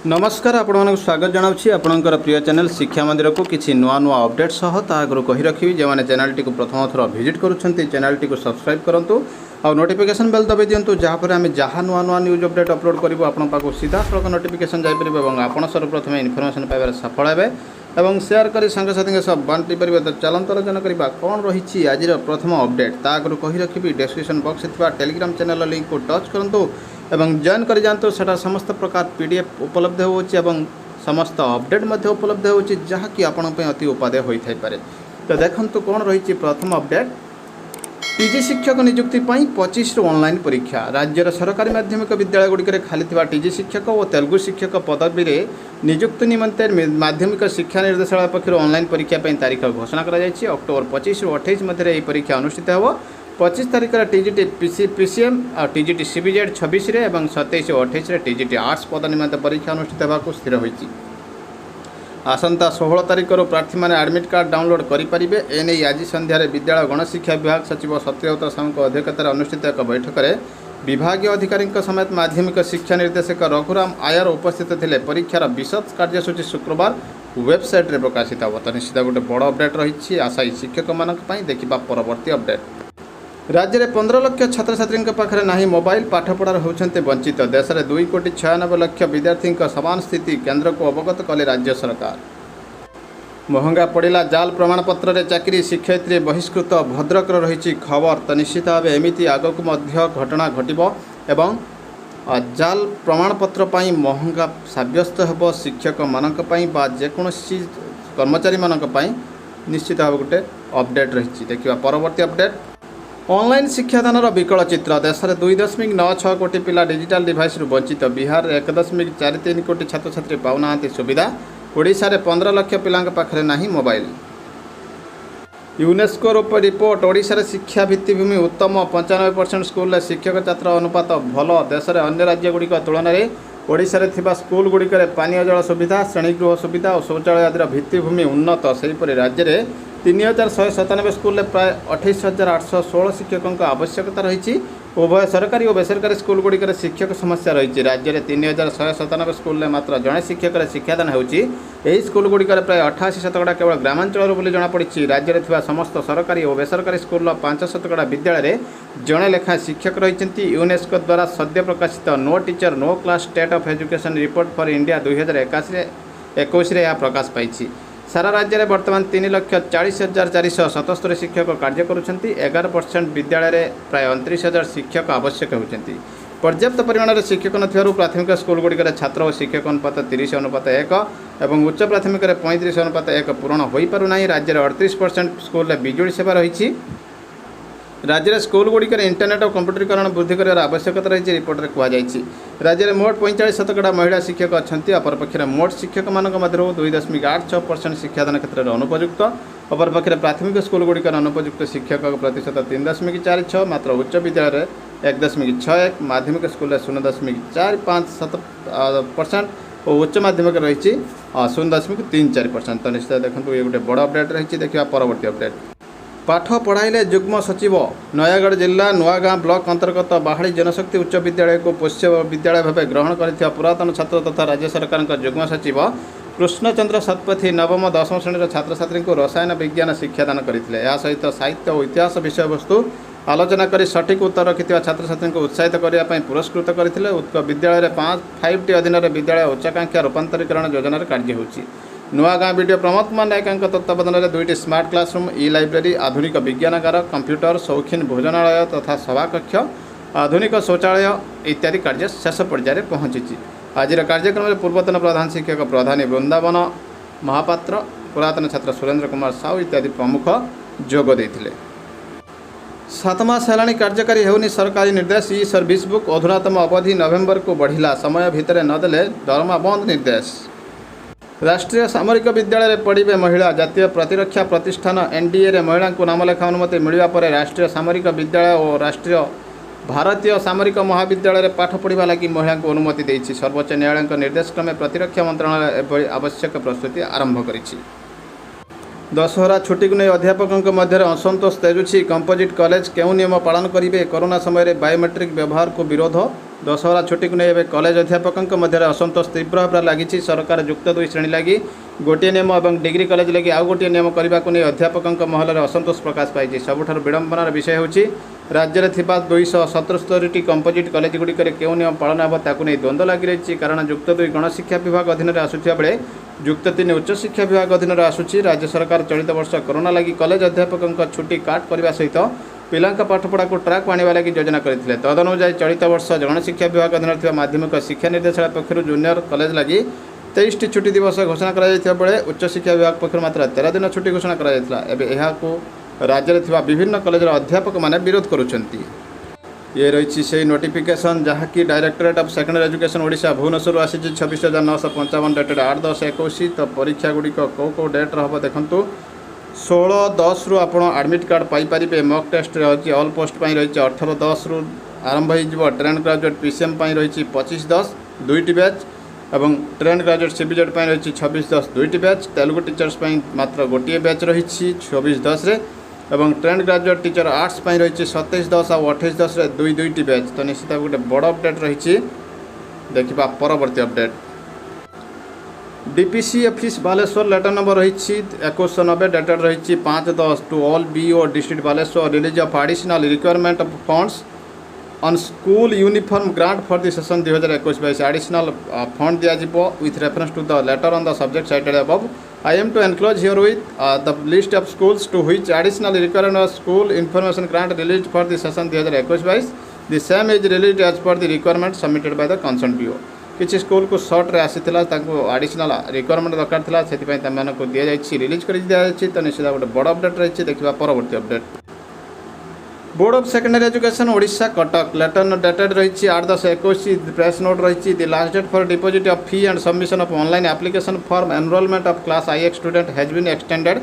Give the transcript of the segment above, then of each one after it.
नमस्कार आपण स्वागत जनावछि आपणकर प्रिय चैनल शिक्षा मंदिर को किछि नुआ नुआ अपडेट सह ता आगु कहि रखिबि जे माने चैनल टी को प्रथम थर विजिट करूछन्ति चैनल टी को सब्सक्राइब करंतु और नोटिफिकेशन बेल दबाई दियंतु जहाँ पर आम जहाँ नुआ नुआ न्यूज अपडेट अपलोड करूँ आपण पाक सीधा सड़क नोटिफिकेशन जापर और आपण सर्वप्रथम इनफर्मेशन पाइबार सफल हे और सेयार कर सांगसाथी सब बांटी पारे। तो चलत आलोचना करवा कौन रही आज प्रथम अपडेट ता आगु कहि रखिबि description box Telegram channel link को टच करंतु एवं जॉइन कर जातु सेटा समस्त प्रकार पीडीएफ उपलब्ध होची एवं समस्त अपडेट मध्य उपलब्ध होची जहाँकि आपण पे अति उपादेय होई थाई पारे। तो देखंतु कौन रही प्रथम अपडेट टीजी शिक्षक नियुक्ति 25 ऑनलाइन परीक्षा राज्यर सरकारी माध्यमिक विद्यालय गुड़िक खाली टीजी शिक्षक और तेलुगु शिक्षक पदवी में नियुक्ति निमंते माध्यमिक शिक्षा निर्देशालय पक्षर ऑनलाइन परीक्षा तारीख घोषणा कर अक्टोबर 25 रु 28 मध्य परीक्षा अनुष्ठित हो। 25 तारीख टीजीटी पीसीएम और टीजीटी सीबीजेड 26 और 27 और 28 टीजीटी आर्ट्स पद निमंत परीक्षा अनुष्ठित होगा स्थिर होती। आसंता 16 तारीख प्रार्थी मैंने एडमिट कार्ड डाउनलोड करेंगे। एने आज संध्यार विद्यालय गणशिक्षा विभाग सचिव सत्यव्रत साहू अध्यक्षतार अनुष्ठित एक बैठक में विभागीय अधिकारी समेत माध्यमिक शिक्षा निर्देशक रघुराम आयर उपस्थित थे। परीक्षार विशद कार्यसूची शुक्रवार वेबसाइट रे प्रकाशित हो। तो निश्चित गोटे बड़ अपडेट रही आशायी शिक्षक मानी देखा परवर्ती अपडेट। राज्य में 15 लाख छात्र छात्री पाखे ना मोबाइल पाठपढ़ार होती वंचित। देश में 2,96,00,000 विद्यार्थी समान स्थिति केन्द्र को अवगत कले राज्य सरकार। महंगा पड़ा जाल प्रमाणपत्र रे चाकरी शिक्षयित्री बहिष्कृत भद्रक रही खबर। तो निश्चित भाव एमती आगक घटना घटव एवं जाल प्रमाणपत्र पर महंगा सब्यस्त हो शिक्षक मानी जेकोसी कर्मचारी मानी निश्चित भाव गोटे अपडेट रही। देखा परवर्ती अपडेट ऑनलाइन शिक्षादान विकल चित्र। देश में 2.96 कोटी पिला डिजिटल डिवाइस वंचित। बिहार 1.43 कोटी छात्र छात्री पाऊना सुविधा। ओडिशा रे 15 लाख पिला पाखे ना मोबाइल। यूनेस्को रिपोर्ट ओडिशा शिक्षा भित्तिभूमि उत्तम 95% स्कूल शिक्षक छात्र अनुपात भल। देश में अन्य राज्य गुड़िक तुलन में ओडिशा रे थिबा स्कूल गुड़िक पानीय जल सुविधा श्रेणीगृह सुविधा और शौचालय आदि भित्तिभूमि उन्नत। सेहीपरि राज्य में 3,197 स्कूल प्राय 28,816 शिक्षकों आवश्यकता रही। उभय सरकारी और बेसरकारी स्कूल गुड़िक शिक्षक समस्या रही। राज्य में 3,197 स्कूल मात्र जड़े शिक्षक शिक्षादान होती। स्कूल गुड़िक प्राय 88% केवल ग्रामांचल बोली जमापड़ी। राज्य में थिबा समस्त सरकारी और बेसरकारी स्कूल 5% विद्यालय जड़े लेखा शिक्षक रही। यूनेस्को द्वारा सद्य प्रकाशित no teacher no class state of education report for India 2021 यह प्रकाश पाई। सारा राज्य में बर्तमान 3,40,477 शिक्षक कार्य करुँच। 11% विद्यालय में प्राय 29,000 शिक्षक आवश्यक होती। पर्याप्त परिमाण में शिक्षक न प्राथमिक स्कूल गुड़िक छात्र और शिक्षक अनुपात 30:1 और उच्च प्राथमिक 35:1 पूरण हो पारना। राज्य में 38% स्कूल बिजुली सेवा रही। राज्य में स्कूल गुड़िक इंटरनेट और कंप्यूटरीकरण वृद्धि कर आवश्यकता रही। रिपोर्ट में कहुई राज्य में मोट 45% महिला शिक्षक अच्छा। अपरपक्षे मोट शिक्षक मान 2.86% शिक्षादान क्षेत्र में अनुपयुक्त। अपरपक्षे प्राथमिक स्कूल गुड़िक अनुपयुक्त शिक्षक प्रतिशत 3.46 मात्र उच्च विद्यालय 1.61 माध्यमिक स्कूल 0.45% और उच्च माध्यमिक रही 0.34%। तो निश्चित देखो ये गोटे बड़ अपडेट रही। देखा परवर्ती अपडेट पाठ पढ़ाइले जुग्म सचिव। नयागढ़ जिला नुआगाँ ब्लॉक अंतर्गत बाहाड़ी जनशक्ति उच्च विद्यालय को पोष्य विद्यालय भाव ग्रहण कर पुरातन छात्र तथा राज्य सरकार जुग्म सचिव कृष्णचंद्र शतपथी नवम 10वीं श्रेणी छात्र छात्री को रसायन विज्ञान शिक्षादान करते। सहित साहित्य और इतिहास विषय वस्तु आलोचना कर सठिक उत्तर रखि छात्र छात्री को उत्साहित करने पुरस्कृत करते। उत्तर विद्यालय 5टी अधीन विद्यालय उच्चाकांक्षा रूपांतरीकरण योजन कार्य होची। नुआगाँ वीडियो प्रमोद कुमार नायक तत्वावधान में 2टी स्मार्ट क्लासरूम ई लाइब्रेरी आधुनिक विज्ञानगार कंप्यूटर शौखीन भोजनालय तथा सभाकक्ष आधुनिक शौचालय इत्यादि कार्य शेष पर्यायर पहुंची। आज कार्यक्रम में पूर्वतन प्रधान शिक्षक प्रधानी वृंदावन महापात्र पुरातन छात्र सुरेंद्र कुमार साहू इत्यादि प्रमुख जोग देथिले। 7 मास है कार्यकारी होनी सरकारी निर्देश। ई सर्विस बुक अधुनातम अवधि नवेम्बर को बढ़िला समय भितर नदेले दरमा बंद निर्देश। राष्ट्रीय सामरिक विद्यालय में पढ़े महिला। जातीय प्रतिरक्षा प्रतिष्ठान एनडीए रे महिला को नामलेखा अनुमति मिलवा पर राष्ट्रीय सामरिक विद्यालय और राष्ट्रीय भारतीय सामरिक महाविद्यालय में पाठ पढ़ा लगी महिला को अनुमति देती। सर्वोच्च न्यायालय निर्देश क्रमे प्रतिरक्षा मंत्रालय एभली आवश्यक प्रस्तुति आरंभ करिछि। दशहरा छुट्टी को नहीं अध्यापकों मध्य असंतोष तेजुछि। कंपोजिट कॉलेज केउ नियम पालन करेंगे। कोरोना समय बायोमेट्रिक व्यवहार को विरोध दशहरा छुट्टी को नहीं कॉलेज अध्यापकों मध्य असंतोष तीव्र भाव लगी। सरकार युक्त 2 श्रेणी लगी गोटे नियम और डिग्री कॉलेज लगी आउ गोटे नियम करने को नहीं अध्यापकों महल असंतोष प्रकाश पाई। सबुठार विडंबनार विषय होची राज्य में 277 कंपोजिट कॉलेज गुड़िक क्यों नियम पालन हे ताकू नहीं द्वंद्व लगी रही। कारण युक्त 2 गणशिक्षा विभाग अधीन में आसुवा बेले युक्त 3 उच्च शिक्षा विभाग अधीन में आसूची। राज्य सरकार चलित वर्ष कोरोना लगी कॉलेज अध्यापकों छुट्टी काट करने सहित पिला पाठपढ़ा को ट्राक आने लगी योजना करते। तदनुजाई चलित वर्ष गणशिक्षा विभाग अधीन माध्यमिक शिक्षा निर्देशालय पक्षर जूनियर कॉलेज लगी 23 छुट्टी दिवस घोषणा कर उच्च शिक्षा विभाग पक्ष मात्र 13 दिन छुट्टी घोषणा कर राज्य में विभिन्न कॉलेज अध्यापक मैंने विरोध करुँच। ये रही से नोटिफिकेशन जहाँकि directorate of secondary education Odisha Bhubaneswar आसी 26,955 डेटेड 8/10/21। तो परीक्षा गुड़िक कौ डेट रहा देखूँ 16/10 रु आप एडमिट कार्ड पाइपर। मॉक टेस्ट रही ऑल पोस्ट रही 18/10 रु आरंभ हो। ट्रेंड ग्रेजुएट पीसीएम रही 25/10 2टी बैच और ट्रेंड ग्रेजुएट सीबीजेड रही 26/10 2टी बैच। तेलुगु टीचर्स मात्र गोटे बैच रही 24/10 और ट्रेंड ग्रेजुएट टीचर आर्ट्स रही 27/10 और 28/10 2टी बैच। तो निश्चित गोटे बड़ अपडेट रही। देखा परवर्ती update DPC office Baleswar letter number रही 2190 डेटेड रही 5/10 to all BO district Baleswar release of additional requirement of funds on school uniform grant for the session 2021-22 additional fund दिया with reference to the letter on the subject cited above. I am to enclose here with the list of schools to which additional requirement of school information grant released for the session 2021-22. The same is released as per the requirement submitted by the concerned BO. किसी school को shirt रे आसीथिला ताको additional requirement दरकार थिला सेति पई तमान को दिया जायछि रिलीज कर दिया जायछि। तो निश्चित गोटे बड़ अपडेट रही। देखा परवर्ती update board of secondary education Odisha Cuttack letter dated रही 8/10/21। प्रेस नोट रही the last date for deposit of fee and submission of online application form enrolment of class IX student has been extended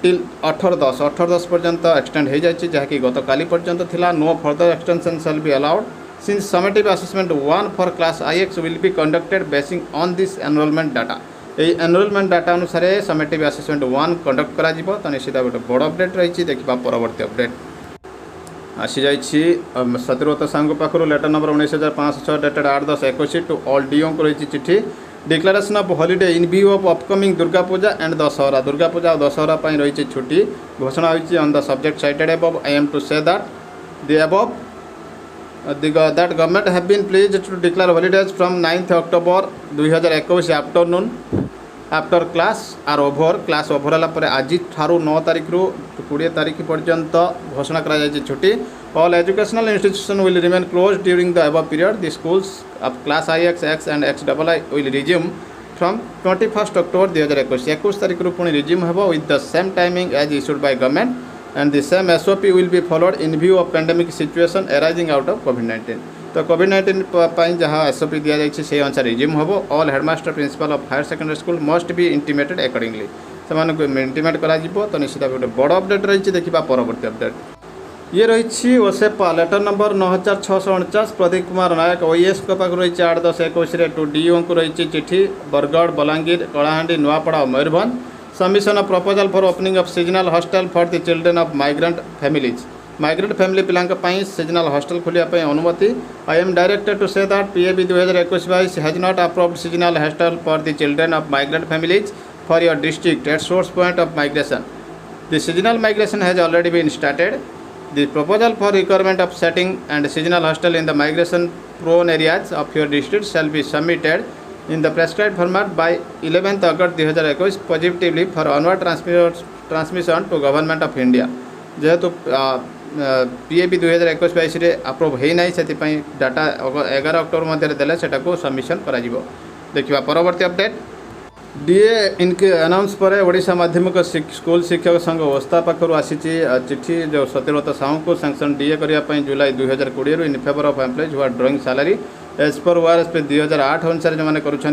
till 18/10 पर्यंत extend हो जाए जहाँकि गत काली पर्यंत थिला। No further extension shall be allowed since summative assessment 1 for class IX will be conducted basing on this enrolment data. यही enrolment data अनुसार समेटिव असेसमेंट 1 कंडक्ट करा जिवो। तो निश्चित गोटे बड़ अपडेट रही। देखा परवर्ती अपडेट आसी जाइए सत्यव्रत साहू पाखु letter number 19,506 dated 8/10/21 to all DO को रही चिठी declaration of holiday in view of upcoming Durga Puja and Dussehra. Durga Puja और दशहरा रही छुट्टी घोषणा होती on the subject cited above. I am to say that the above that government have been pleased to declare holidays from 9th October 2021 afternoon after class are over class over है आज ठारू 9 तारीख रु 20 तारीख पर्यंत घोषणा करा छुट्टी। All educational institution will remain close during the above period. The schools of class IX, X and XII will resume from 21 October 2021। 21 तारीख रु पुणी रिज्यूम हेबो with the same timing as issued by government and the same SOP will be followed in view of pandemic situation arising out of COVID-19। तो COVID-19 जहाँ SOP दिया जाइए से अनुसार रिज्यूम होबो। All headmaster principal of higher secondary school must be intimated accordingly से intimate करा तो निश्चित गोटे बड़ अपडेट रही। देखा परवर्ती अपडेट ये रही OSEPA letter number 9649 Pradeep Kumar Nayak OES पाख रही 8/10/21 टू DO को रही चिठी बरगढ़ बलांगीर कलाहांडी नुआपड़ा और Mayurbhanj. Submission of proposal for opening of seasonal hostel for the children of migrant families. Migrant family पिलांक पई सीजनल हॉस्टल खोलिया अनुमति। I am directed to say that PAB 2021-22 has not approved seasonal hostel for the children of migrant families for your district at source point of migration. The seasonal migration has already been started. The proposal for requirement of setting and seasonal hostel in the migration prone areas of your district shall be submitted in the prescribed format by 11th August 2021 positively for onward transmission to Government of India। जेहेतु PAB 2021-22 approve होना से data 11 October मध्य देले सेटा को submission करा जिवो। देखिबा परवर्ती अपडेट DA इनके अनाउंस पर ओडिशा माध्यमिक स्कूल शिक्षक संघ ओस्ता पाखर आसी चिठी जो सत्यव्रत साहू को सैंक्शन DA करने जुलाई 2020 in favour of employees who are drawing salary as per ORSP 2008 अनुसार जो मैंने करुँच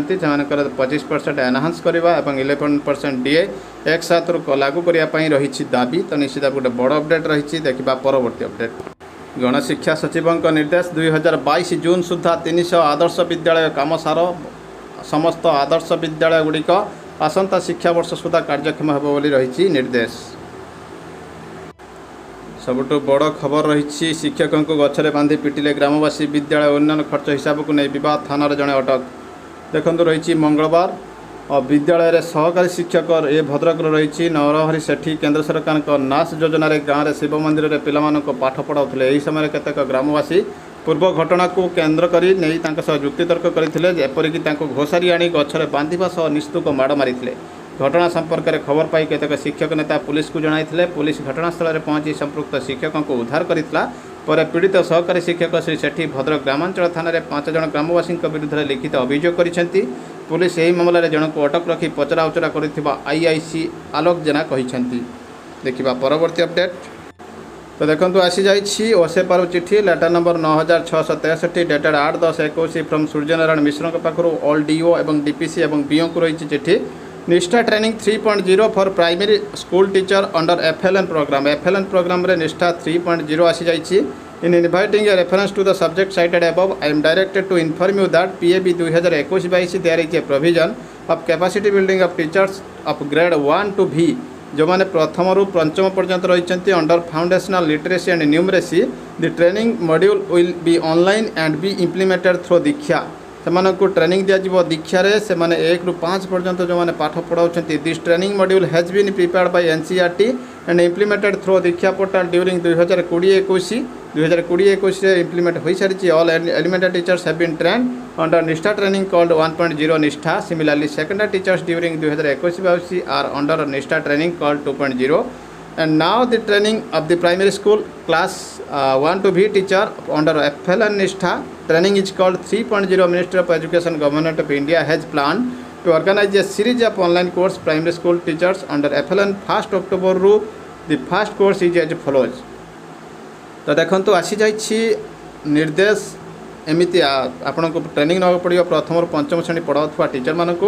25% एनहांस करवा और 11% DA एक साथ लागू करने रही दाबी। तो निश्चित गोटे बड़ अपडेट रही। देखा परवर्ती अपडेट गणशिक्षा सचिवों निर्देश 2022 जून सुधा 300 आदर्श विद्यालय काम सार समस्त आदर्श विद्यालय गुड़िक आसंता शिक्षा वर्ष सुधा कार्यक्षम होब बोली रही निर्देश। सबुठु बड़ खबर रही शिक्षकों को गछरे बांधी पिटिले ग्रामवासी विद्यालय उन्नयन खर्च हिसाब को नहीं विवाद थाना जड़े अटक देखु रही मंगलवार विद्यालय सहकारी शिक्षक ए भद्रक रही नरहरी सेठी केन्द्र सरकार नाश योजन गाँव में शिव मंदिर में पिला पाठ पढ़ाऊे यही समय केतेक ग्रामवासी पूर्व घटना को केन्द्र कर नहीं जुक्तितर्क करते एपरिक घोषारी आनी गछरे बांधिबा सह निस्तुक माड़ मारी घटना संपर्क में खबर पाई केतेक शिक्षक नेता पुलिस को जणाइथिले। पुलिस घटनास्थल में पहुंची संपृक्त शिक्षकों को उद्धार करथिला। पर पीड़ित सहकारी शिक्षक श्री सेठी भद्रक ग्रामांचल थाना 5 जन ग्रामवासी विरुद्ध लिखित अभियोग करिसेंती। पुलिस यही मामलें जनक अटक रखी पचरा उचरा करथिबा आईआईसी आलोक जेना कहिसेंती। देखिबा परवर्ती अपडेट। तो देखो आसी जाइए ओसे पारु चिठी letter number 9663 dated 8/10/21 from Suryanarayan Mishra पाखु ऑल डीओ एवं डीपीसी एवं बीओ को रही चिठी। Nishtha training 3.0 for primary school teacher under FLN programme रे निष्ठा 3.0 आसी जाइए। In inviting a reference to the subject cited above I am directed to inform you that PAB 2021-22 there is a provision of capacity building of teachers of grade 1 to V जो मैंने प्रथम रु पंचम पर्यंत रही under foundational literacy and numeracy. The training module will be online and be implemented through Diksha से training दिज्व दीक्षार से 1 ରୁ 5 पर्यंत जो मैंने पाठ पढ़ाऊँ। This training module has been prepared by NCERT and implemented through Diksha portal during 2020-21 implement हो सारी। All elementary teachers have been trained under Nishtha training called 1.0 Nishtha. Similarly secondary teachers during 2021-22 are under Nishtha training called 2.0 and now the training of the primary school class 1 to V teacher under FLN Nishtha training is called 3.0. Ministry of Education Government of India has planned to organize a series of online course primary school teachers under FLN 1st October ru the first course is as follows। तो देखो आसी जाइए निर्देश एमती आपन को training ना पड़ो प्रथम और पंचम श्रेणी पढ़ाऊा टीचर मानक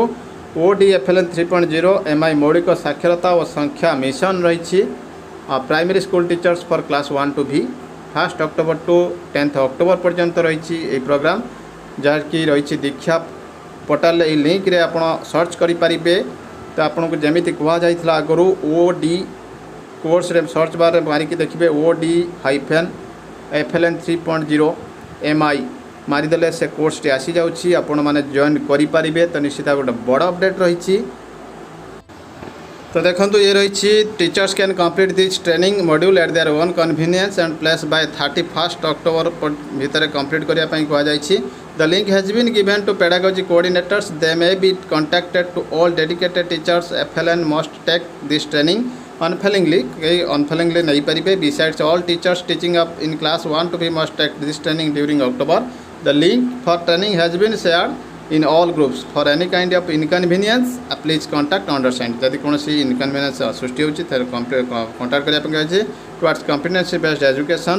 ODFLN 3.0 MI मौलिक साक्षरता और संख्या मिशन रही। Primary school teachers for class 1 to V 1st October to 10th October पर्यंत रही प्रोग्राम जहाँकि रही दीक्षा पोर्टाल लिंक रे आप सर्च करें। तो आपन को जमी कहुला आगु OD कोर्स रे सर्च बार मारिकी देखिए OD-FLN 3.0 MI मारिदेले से कोर्स टी आसी जाउछि आपण माने जॉइन करि परिबे। तो निश्चित गोटे बड़ अपडेट रही। तो देखो ये रही teachers can complete this training module at their own convenience and place by 31st October भितर कंप्लीट करिया पई कहआ जाइछि। The link has been given to pedagogy coordinators they may be contacted to all dedicated teachers. FLN must take this training unfailingly नहीं पारे। Besides all teachers teaching up in class 1 to V must take this training during October। The link for training has been shared in all groups. For any kind of inconvenience, please contact undersigned। यदि कौन सी inconvenience सृष्टि होती contact करने towards competency based education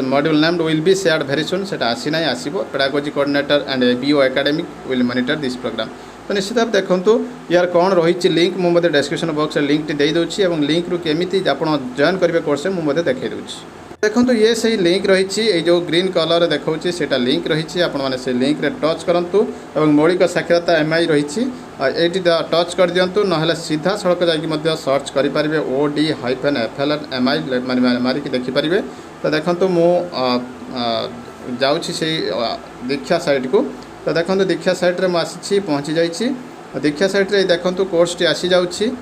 module named will be shared very soon. से आसी ना आसो pedagogy coordinator and BO academic will monitor this programme. तो निश्चित भाव देखूँ यार कौन रही लिंक मुझे डिस्क्रिप्शन बॉक्स लिंक दे दूँगी और लिंक रू केमी आप जॉइन करेंगे कोर्स मुझे देखा दूँगी। देखो ये सही लिंक रही जो ग्रीन कलर देखा से लिंक रही आपने से लिंक रे टच करूँ और मौलिक साक्षरता MI रही ये टच कर दिंतु ना सीधा सड़क जाकि सर्च करेंगे OD-FLN MI मारिकी देखिपारे। तो देखो मु जाऊँगी दीक्षा साइट को। तो देखो दीक्षा साइट रे मुझे पहुँची जाइए। दीक्षा साइट रे देखो कोर्स टी आसी जाऊँगी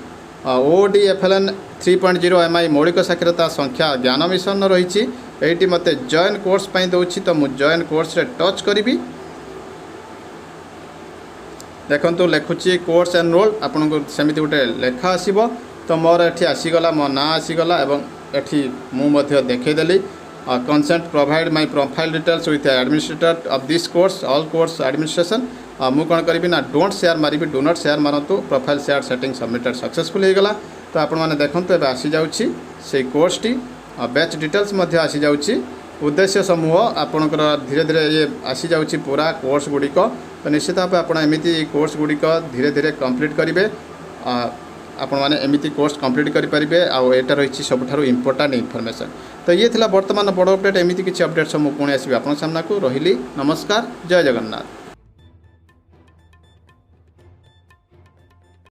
OD-FLN 3.0 MI मौलिक साक्षरता संख्या ज्ञान मिशन रही। ये मत जॉइन कोर्स दूसरी तो मुझे जॉइन कोर्स रे टच करी। देखो लिखुची कोर्स एनरोल्ड आपन को सेमती गोटे लेखा आसो। तो मोर ये आसीगला मो ना आसीगला एवं एठी मु देखईदेली consent provide my profile details with administrator of this course all course administration. मु कौन करी ना डोंट शेयर मारि डू नॉट शेयर मारतु profile share setting submitted successful होगला। तो आपण मैंने देखो ए आसी जाऊँगी से कोर्स टी बैच डिटेल्स आसी जाऊँगी। उद्देश्य समूह आपणकर धीरे धीरे ये आसी जाऊँगी पूरा कोर्स गुड़िक। तो निश्चित भाव आप एमती कोर्स गुड़िक धीरे धीरे कंप्लीट करेंगे। आपण मैंने एमती कोर्स कंप्लीट करेंगे। आटा रही सबुठारु इम्पोर्टाट इनफॉरमेशन। तो ये थिला वर्तमान बड़ अपडेट। एमती किसी अपडेट सब मुझे पुणी आसबि आपन सामना को। रही नमस्कार, जय जगन्नाथ।